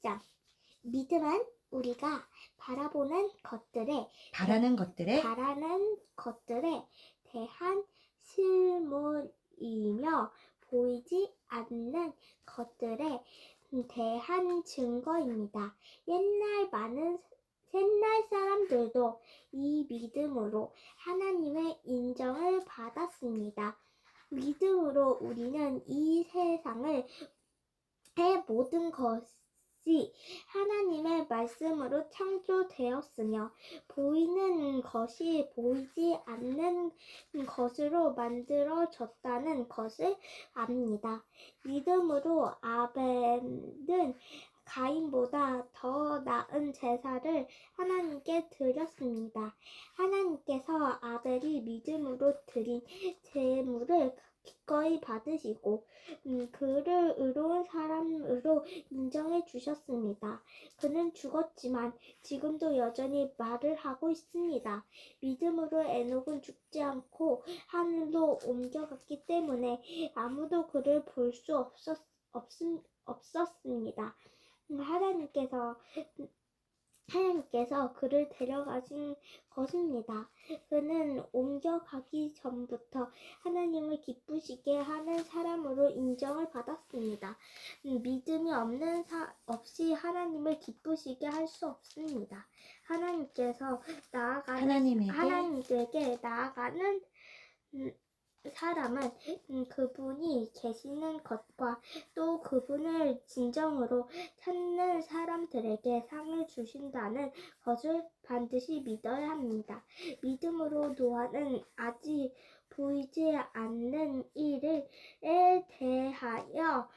1장. 믿음은 우리가 바라는 것들에 대한 실물이며 보이지 않는 것들에 대한 증거입니다. 옛날 사람들도 이 믿음으로 하나님의 인정을 받았습니다. 믿음으로 우리는 이 세상의 모든 것이 하나님의 말씀으로 창조되었으며 보이는 것이 보이지 않는 것으로 만들어졌다는 것을 압니다. 믿음으로 아벨은 가인보다 더 나은 제사를 하나님께 드렸습니다. 하나님께서 아벨이 믿음으로 드린 제물을 기꺼이 받으시고 그를 의로운 사람으로 인정해 주셨습니다. 그는 죽었지만 지금도 여전히 말을 하고 있습니다. 믿음으로 에녹은 죽지 않고 하늘로 옮겨갔기 때문에 아무도 그를 볼 수 없었습니다. 하나님께서 그를 데려가신 것입니다. 그는 옮겨가기 전부터 하나님을 기쁘시게 하는 사람으로 인정을 받았습니다. 믿음이 없이 하나님을 기쁘시게 할 수 없습니다. 하나님께 나아가는 사람은 그분이 계시는 것과 또 그분을 진정으로 찾는 사람들에게 상을 주신다는 것을 반드시 믿어야 합니다. 믿음으로 노아는 아직 보이지 않는 일에 대하여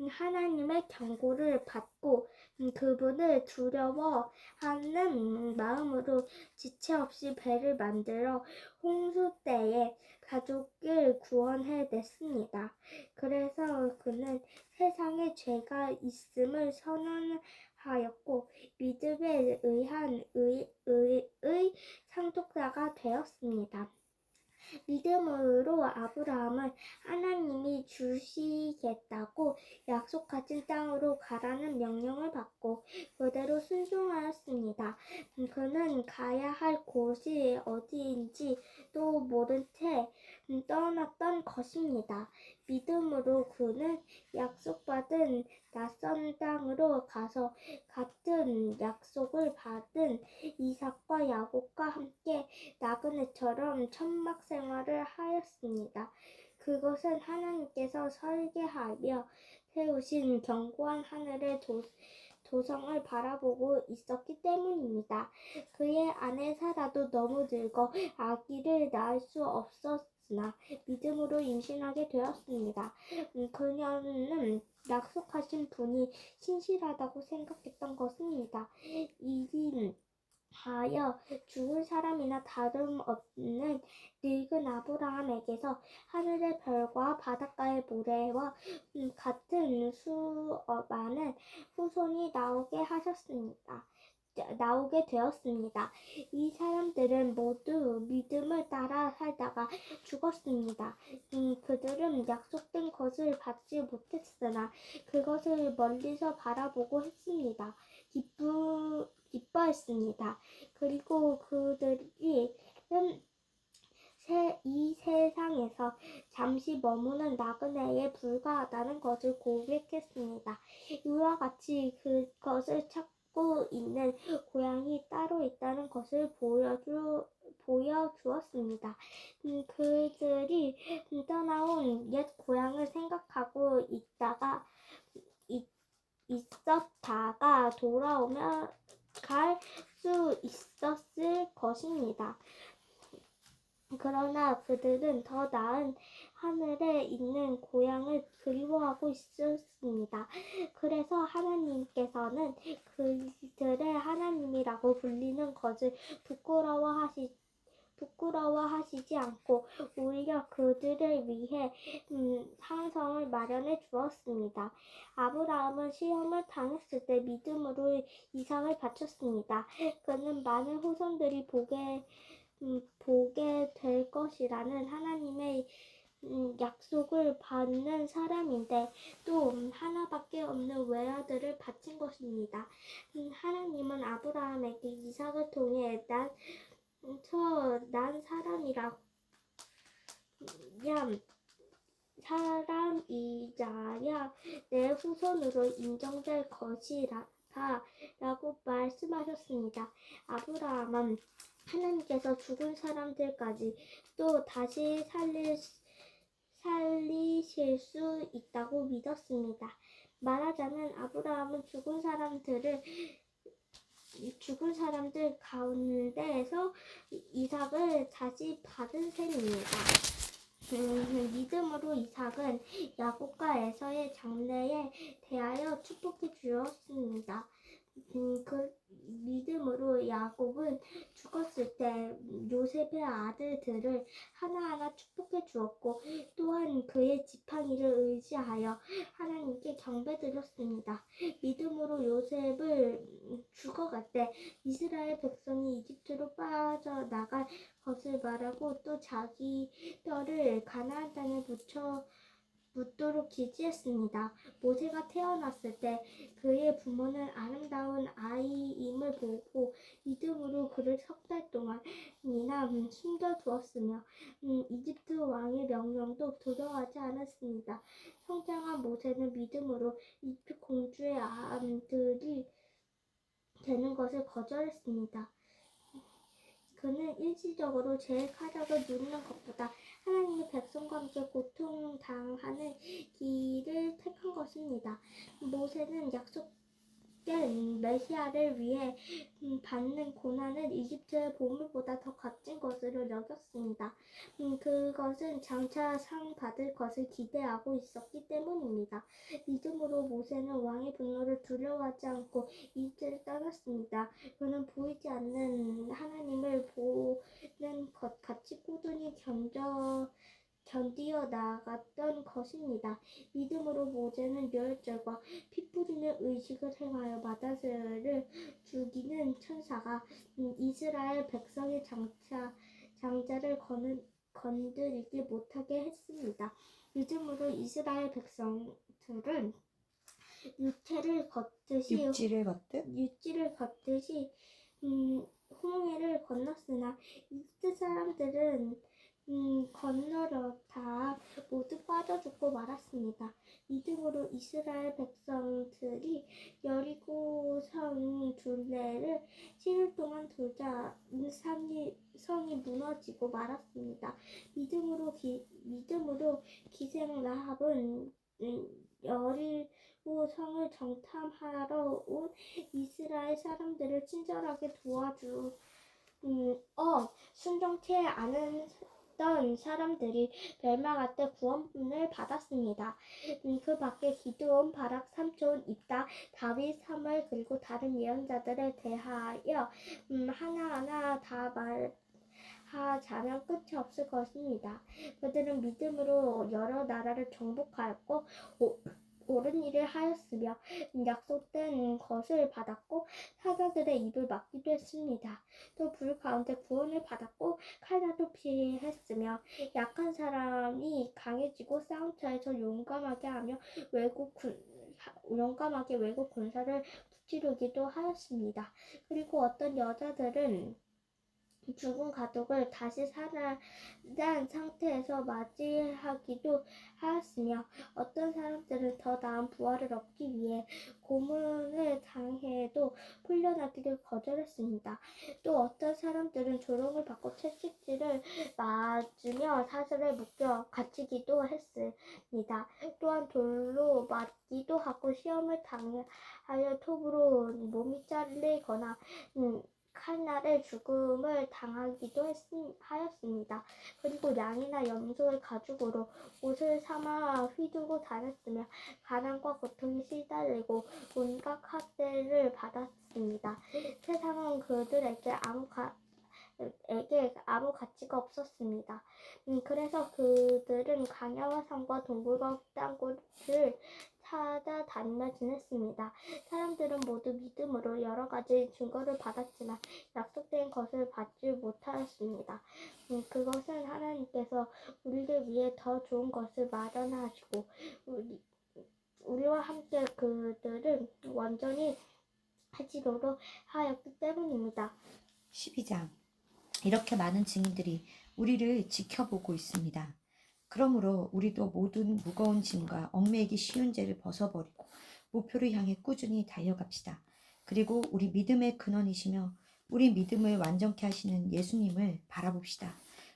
하나님의 경고를 받고 그분을 두려워하는 마음으로 지체 없이 배를 만들어 홍수 때에 가족을 구원해냈습니다. 그래서 그는 세상에 죄가 있음을 선언하였고 믿음에 의한 의의 상속자가 되었습니다. 믿음으로 아브라함은 하나님이 주시겠다고 약속하신 땅으로 가라는 명령을 받고 그대로 순종하였습니다. 그는 가야 할 곳이 어디인지도 모른 채 떠났던 것입니다. 믿음으로 그는 약속받은 낯선 땅으로 가서 같은 약속을 받은 이삭과 야곱과 함께 나그네처럼 천막 생활을 하였습니다. 그것은 하나님께서 설계하며 세우신 견고한 하늘의 도성을 바라보고 있었기 때문입니다. 그의 아내 사라도 너무 늙어 아기를 낳을 수 없었으나 믿음으로 임신하게 되었습니다. 그녀는 약속하신 분이 신실하다고 생각했던 것입니다. 하여 죽을 사람이나 다름없는 늙은 아브라함에게서 하늘의 별과 바닷가의 모래와 같은 수많은 후손이 나오게 되었습니다. 이 사람들은 모두 믿음을 따라 살다가 죽었습니다. 그들은 약속된 것을 받지 못했으나 그것을 멀리서 바라보고 했습니다. 기뻐했습니다. 그리고 그들이 이 세상에서 잠시 머무는 나그네에 불과하다는 것을 고백했습니다. 이와 같이 그것을 찾고 있는 고향이 따로 있다는 것을 보여주었습니다. 그들이 떠나온 옛 고향을 생각하고 있었다가 돌아오면 갈 수 있었을 것입니다. 그러나 그들은 더 나은 하늘에 있는 고향을 그리워하고 있었습니다. 그래서 하나님께서는 그들의 하나님이라고 불리는 것을 부끄러워하시지 않고 오히려 그들을 위해 상성을 마련해 주었습니다. 아브라함은 시험을 당했을 때 믿음으로 이삭을 바쳤습니다. 그는 많은 후손들이 보게 될 것이라는 하나님의 약속을 받는 사람인데 또 하나밖에 없는 외아들을 바친 것입니다. 하나님은 아브라함에게 이삭을 통해 난 사람이자야 내 후손으로 인정될 것이라 라고 말씀하셨습니다. 아브라함은 하나님께서 죽은 사람들까지 또 다시 살리실 수 있다고 믿었습니다. 말하자면 아브라함은 죽은 사람들 가운데에서 이삭을 다시 받은 셈입니다. 믿음으로 이삭은 야곱과 에서의 장래에 대하여 축복해 주었습니다. 그 믿음으로 야곱은 죽었을 때 요셉의 아들들을 하나하나 축복해 주었고 또한 그의 지팡이를 의지하여 하나님께 경배드렸습니다. 믿음으로 요셉을 죽어갈 때 이스라엘 백성이 이집트로 빠져나갈 것을 말하고 또 자기 뼈를 가나안 땅에 묻도록 지지했습니다. 모세가 태어났을 때 그의 부모는 아름다운 아이임을 보고 믿음으로 그를 석 달 동안이나 숨겨두었으며 이집트 왕의 명령도 두려워하지 않았습니다. 성장한 모세는 믿음으로 이집트 공주의 아들이 되는 것을 거절했습니다. 그는 일시적으로 죄의 카락을 누리는 것보다 하나님의 백성과 함께 고통당하는 길을 택한 것입니다. 모세는 약속된 메시아를 위해 받는 고난은 이집트의 보물보다 더 값진 것으로 여겼습니다. 그것은 장차 상 받을 것을 기대하고 있었기 때문입니다. 믿음으로 모세는 왕의 분노를 두려워하지 않고 이집트를 떠났습니다. 그는 보이지 않는 하나님을 보는 것 같이 꾸준히 견디어 나갔던 것입니다. 믿음으로 모세는 유월절과 피 뿌리는 의식을 행하여 마다스를 죽이는 천사가 이스라엘 백성의 장자를 건드리지 못하게 했습니다. 믿음으로 이스라엘 백성들은 육지를 걷듯이 홍해를 건넜으나 이집트 사람들은 건너려다 모두 빠져 죽고 말았습니다. 믿음으로 이스라엘 백성들이 여리고 성 둘레를 7일 동안 돌자 성이 무너지고 말았습니다. 믿음으로 기생 라합은 여리고 성을 정탐하러 온 이스라엘 사람들을 친절하게 순종치 않았던 사람들이 멸망할 때 구원을 받았습니다. 그 밖에 기드온, 바락, 삼촌, 입다, 다윗, 사무엘 그리고 다른 예언자들에 대하여 하나하나 다 말하자면 끝이 없을 것입니다. 그들은 믿음으로 여러 나라를 정복하였고 옳은 일을 하였으며 약속된 것을 받았고 사자들의 입을 막기도 했습니다. 또 불 가운데 구원을 받았고 칼날도 피했으며 약한 사람이 강해지고 싸움터에서 용감하게 외국 군사를 무찌르기도 하였습니다. 그리고 어떤 여자들은 죽은 가족을 다시 살아난 상태에서 맞이하기도 하였으며 어떤 사람들은 더 나은 부활을 얻기 위해 고문을 당해도 풀려나기를 거절했습니다. 또 어떤 사람들은 조롱을 받고 채찍질을 맞으며 사슬에 묶여 갇히기도 했습니다. 또한 돌로 맞기도 하고 시험을 당하여 톱으로 몸이 잘리거나 칼날에 죽음을 당하기도 하였습니다. 그리고 양이나 염소의 가죽으로 옷을 삼아 휘두르고 다녔으며 가난과 고통에 시달리고 온갖 학대를 받았습니다. 세상은 그들에게 아무 가치가 없었습니다. 그래서 그들은 강야와 산과 동굴과 땅굴을 타다 다니며 지냈습니다. 사람들은 모두 믿음으로 여러 가지 증거를 받았지만 약속된 것을 받지 못하였습니다. 그것은 하나님께서 우리를 위해 더 좋은 것을 마련하시고 우리와 함께 그들을 완전히 하시도록 하였기 때문입니다. 12장. 이렇게 많은 증인들이 우리를 지켜보고 있습니다. 그러므로 우리도 모든 무거운 짐과 얽매이기 쉬운 죄를 벗어버리고 목표를 향해 꾸준히 달려갑시다. 그리고 우리 믿음의 근원이시며 우리 믿음을 완전케 하시는 예수님을 바라봅시다.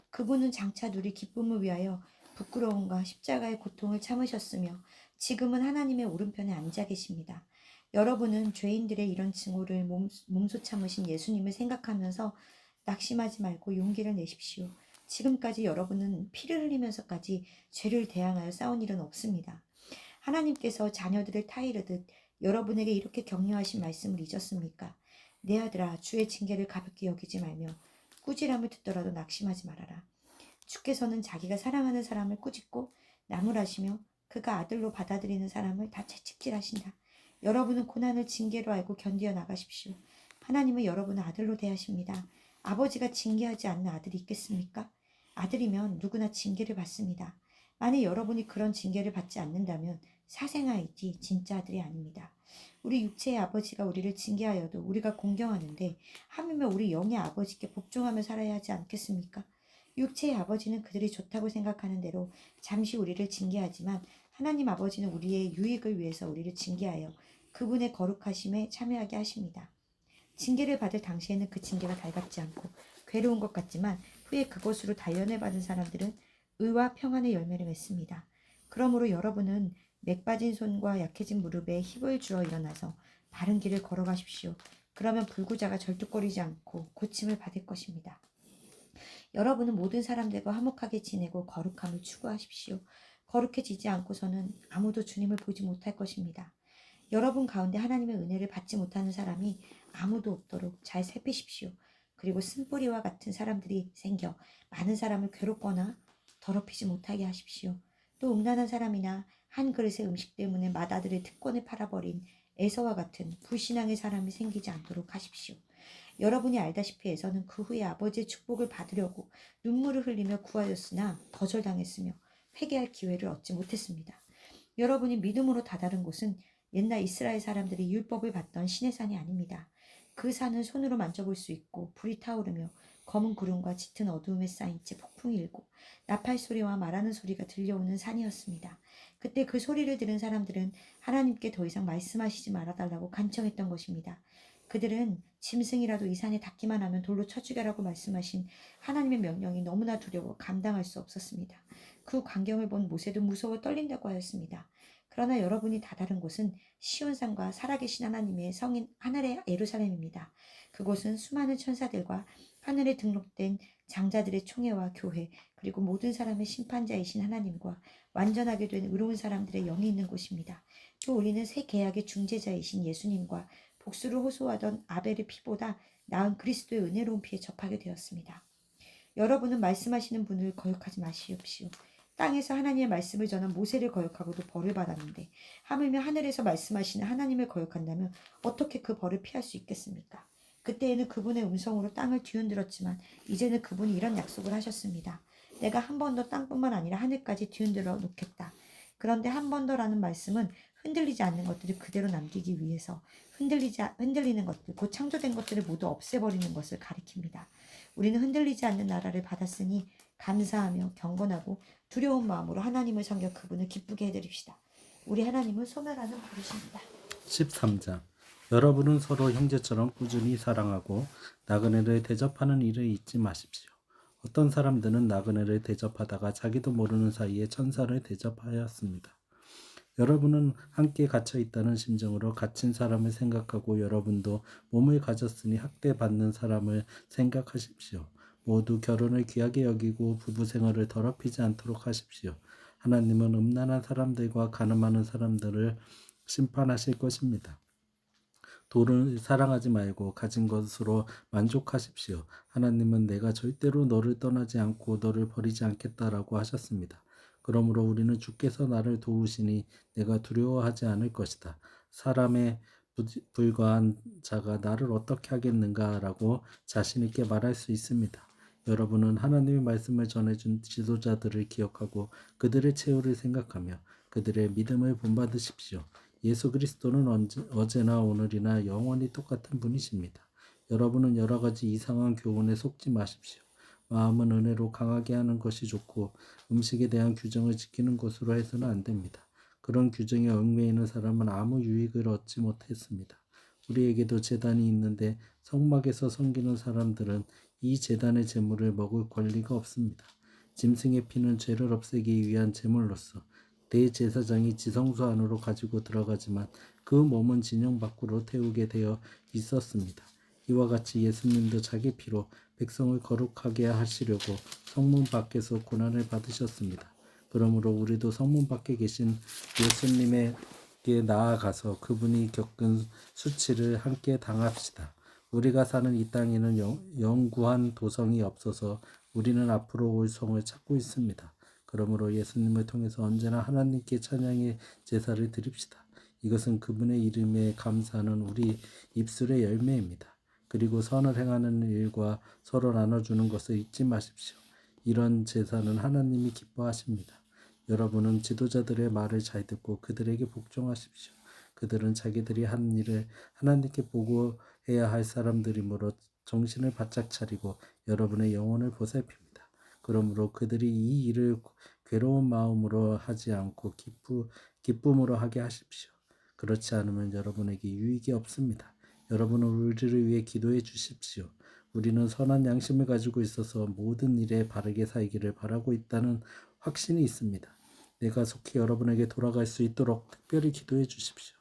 그분은 장차 누릴 기쁨을 위하여 부끄러움과 십자가의 고통을 참으셨으며 지금은 하나님의 오른편에 앉아 계십니다. 여러분은 죄인들의 이런 증오를 몸소 참으신 예수님을 생각하면서 낙심하지 말고 용기를 내십시오. 지금까지 여러분은 피를 흘리면서까지 죄를 대항하여 싸운 일은 없습니다. 하나님께서 자녀들을 타이르듯 여러분에게 이렇게 격려하신 말씀을 잊었습니까? 내 아들아, 주의 징계를 가볍게 여기지 말며 꾸지람을 듣더라도 낙심하지 말아라. 주께서는 자기가 사랑하는 사람을 꾸짖고 나무라시며 그가 아들로 받아들이는 사람을 다 채찍질하신다. 여러분은 고난을 징계로 알고 견디어 나가십시오. 하나님은 여러분을 아들로 대하십니다. 아버지가 징계하지 않는 아들이 있겠습니까? 아들이면 누구나 징계를 받습니다. 만약 여러분이 그런 징계를 받지 않는다면 사생아이지 진짜 아들이 아닙니다. 우리 육체의 아버지가 우리를 징계하여도 우리가 공경하는데 하물며 우리 영의 아버지께 복종하며 살아야 하지 않겠습니까? 육체의 아버지는 그들이 좋다고 생각하는 대로 잠시 우리를 징계하지만 하나님 아버지는 우리의 유익을 위해서 우리를 징계하여 그분의 거룩하심에 참여하게 하십니다. 징계를 받을 당시에는 그 징계가 달갑지 않고 괴로운 것 같지만 후에 그것으로 단련을 받은 사람들은 의와 평안의 열매를 맺습니다. 그러므로 여러분은 맥 빠진 손과 약해진 무릎에 힘을 주어 일어나서 바른 길을 걸어가십시오. 그러면 불구자가 절뚝거리지 않고 고침을 받을 것입니다. 여러분은 모든 사람들과 화목하게 지내고 거룩함을 추구하십시오. 거룩해지지 않고서는 아무도 주님을 보지 못할 것입니다. 여러분 가운데 하나님의 은혜를 받지 못하는 사람이 아무도 없도록 잘 살피십시오. 그리고 쓴뿌리와 같은 사람들이 생겨 많은 사람을 괴롭거나 더럽히지 못하게 하십시오. 또 음란한 사람이나 한 그릇의 음식 때문에 맏아들의 특권을 팔아버린 에서와 같은 불신앙의 사람이 생기지 않도록 하십시오. 여러분이 알다시피 에서는 그 후에 아버지의 축복을 받으려고 눈물을 흘리며 구하였으나 거절당했으며 회개할 기회를 얻지 못했습니다. 여러분이 믿음으로 다다른 곳은 옛날 이스라엘 사람들이 율법을 받던 시내산이 아닙니다. 그 산은 손으로 만져볼 수 있고 불이 타오르며 검은 구름과 짙은 어두움에 쌓인 채 폭풍이 일고 나팔 소리와 말하는 소리가 들려오는 산이었습니다. 그때 그 소리를 들은 사람들은 하나님께 더 이상 말씀하시지 말아달라고 간청했던 것입니다. 그들은 짐승이라도 이 산에 닿기만 하면 돌로 쳐 죽여라고 말씀하신 하나님의 명령이 너무나 두려워 감당할 수 없었습니다. 그 광경을 본 모세도 무서워 떨린다고 하였습니다. 그러나 여러분이 다다른 곳은 시온산과 살아계신 하나님의 성인 하늘의 예루살렘입니다. 그곳은 수많은 천사들과 하늘에 등록된 장자들의 총회와 교회 그리고 모든 사람의 심판자이신 하나님과 완전하게 된 의로운 사람들의 영이 있는 곳입니다. 또 우리는 새 계약의 중재자이신 예수님과 복수를 호소하던 아벨의 피보다 나은 그리스도의 은혜로운 피에 접하게 되었습니다. 여러분은 말씀하시는 분을 거역하지 마시옵시오. 땅에서 하나님의 말씀을 전한 모세를 거역하고도 벌을 받았는데 하물며 하늘에서 말씀하시는 하나님을 거역한다면 어떻게 그 벌을 피할 수 있겠습니까? 그때에는 그분의 음성으로 땅을 뒤흔들었지만 이제는 그분이 이런 약속을 하셨습니다. 내가 한 번 더 땅뿐만 아니라 하늘까지 뒤흔들어 놓겠다. 그런데 한 번 더라는 말씀은 흔들리지 않는 것들을 그대로 남기기 위해서 흔들리는 것들, 곧 창조된 것들을 모두 없애버리는 것을 가리킵니다. 우리는 흔들리지 않는 나라를 받았으니 감사하며 경건하고 두려운 마음으로 하나님을 섬겨 그분을 기쁘게 해드립시다. 우리 하나님은 소멸하는 분이십니다. 13장. 여러분은 서로 형제처럼 꾸준히 사랑하고 나그네를 대접하는 일을 잊지 마십시오. 어떤 사람들은 나그네를 대접하다가 자기도 모르는 사이에 천사를 대접하였습니다. 여러분은 함께 갇혀 있다는 심정으로 갇힌 사람을 생각하고 여러분도 몸을 가졌으니 학대받는 사람을 생각하십시오. 모두 결혼을 귀하게 여기고 부부 생활을 더럽히지 않도록 하십시오. 하나님은 음란한 사람들과 간음하는 사람들을 심판하실 것입니다. 돈을 사랑하지 말고 가진 것으로 만족하십시오. 하나님은 내가 절대로 너를 떠나지 않고 너를 버리지 않겠다라고 하셨습니다. 그러므로 우리는 주께서 나를 도우시니 내가 두려워하지 않을 것이다. 사람에 불과한 자가 나를 어떻게 하겠는가라고 자신 있게 말할 수 있습니다. 여러분은 하나님의 말씀을 전해준 지도자들을 기억하고 그들의 최후를 생각하며 그들의 믿음을 본받으십시오. 예수 그리스도는 어제나 오늘이나 영원히 똑같은 분이십니다. 여러분은 여러 가지 이상한 교훈에 속지 마십시오. 마음은 은혜로 강하게 하는 것이 좋고 음식에 대한 규정을 지키는 것으로 해서는 안 됩니다. 그런 규정에 얽매이는 사람은 아무 유익을 얻지 못했습니다. 우리에게도 제단이 있는데 성막에서 섬기는 사람들은 이 제단의 제물을 먹을 권리가 없습니다. 짐승의 피는 죄를 없애기 위한 제물로서 대제사장이 지성소 안으로 가지고 들어가지만 그 몸은 진영 밖으로 태우게 되어 있었습니다. 이와 같이 예수님도 자기 피로 백성을 거룩하게 하시려고 성문 밖에서 고난을 받으셨습니다. 그러므로 우리도 성문 밖에 계신 예수님에게 나아가서 그분이 겪은 수치를 함께 당합시다. 우리가 사는 이 땅에는 영구한 도성이 없어서 우리는 앞으로 올 성을 찾고 있습니다. 그러므로 예수님을 통해서 언제나 하나님께 찬양의 제사를 드립시다. 이것은 그분의 이름에 감사하는 우리 입술의 열매입니다. 그리고 선을 행하는 일과 서로 나눠주는 것을 잊지 마십시오. 이런 제사는 하나님이 기뻐하십니다. 여러분은 지도자들의 말을 잘 듣고 그들에게 복종하십시오. 그들은 자기들이 하는 일을 하나님께 보고해야 할 사람들이므로 정신을 바짝 차리고 여러분의 영혼을 보살핍니다. 그러므로 그들이 이 일을 괴로운 마음으로 하지 않고 기쁨으로 하게 하십시오. 그렇지 않으면 여러분에게 유익이 없습니다. 여러분은 우리를 위해 기도해 주십시오. 우리는 선한 양심을 가지고 있어서 모든 일에 바르게 살기를 바라고 있다는 확신이 있습니다. 내가 속히 여러분에게 돌아갈 수 있도록 특별히 기도해 주십시오.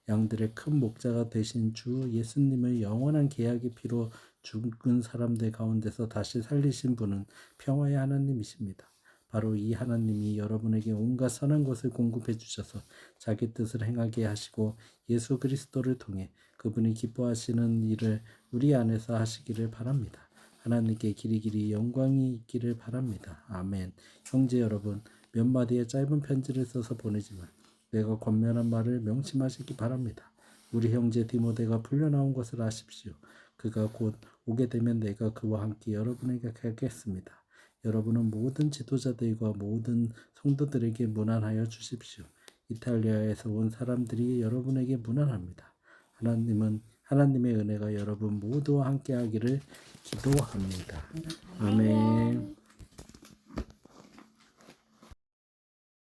양들의 큰 목자가 되신 주 예수님을 영원한 계약의 피로 죽은 사람들 가운데서 다시 살리신 분은 평화의 하나님이십니다. 바로 이 하나님이 여러분에게 온갖 선한 것을 공급해 주셔서 자기 뜻을 행하게 하시고 예수 그리스도를 통해 그분이 기뻐하시는 일을 우리 안에서 하시기를 바랍니다. 하나님께 길이길이 영광이 있기를 바랍니다. 아멘. 형제 여러분, 몇 마디의 짧은 편지를 써서 보내지만 내가 권면한 말을 명심하시기 바랍니다. 우리 형제 디모데가 풀려나온 것을 아십시오. 그가 곧 오게 되면 내가 그와 함께 여러분에게 가겠습니다. 여러분은 모든 지도자들과 모든 성도들에게 문안하여 주십시오. 이탈리아에서 온 사람들이 여러분에게 문안합니다. 하나님의 은혜가 여러분 모두와 함께하기를 기도합니다. 아멘.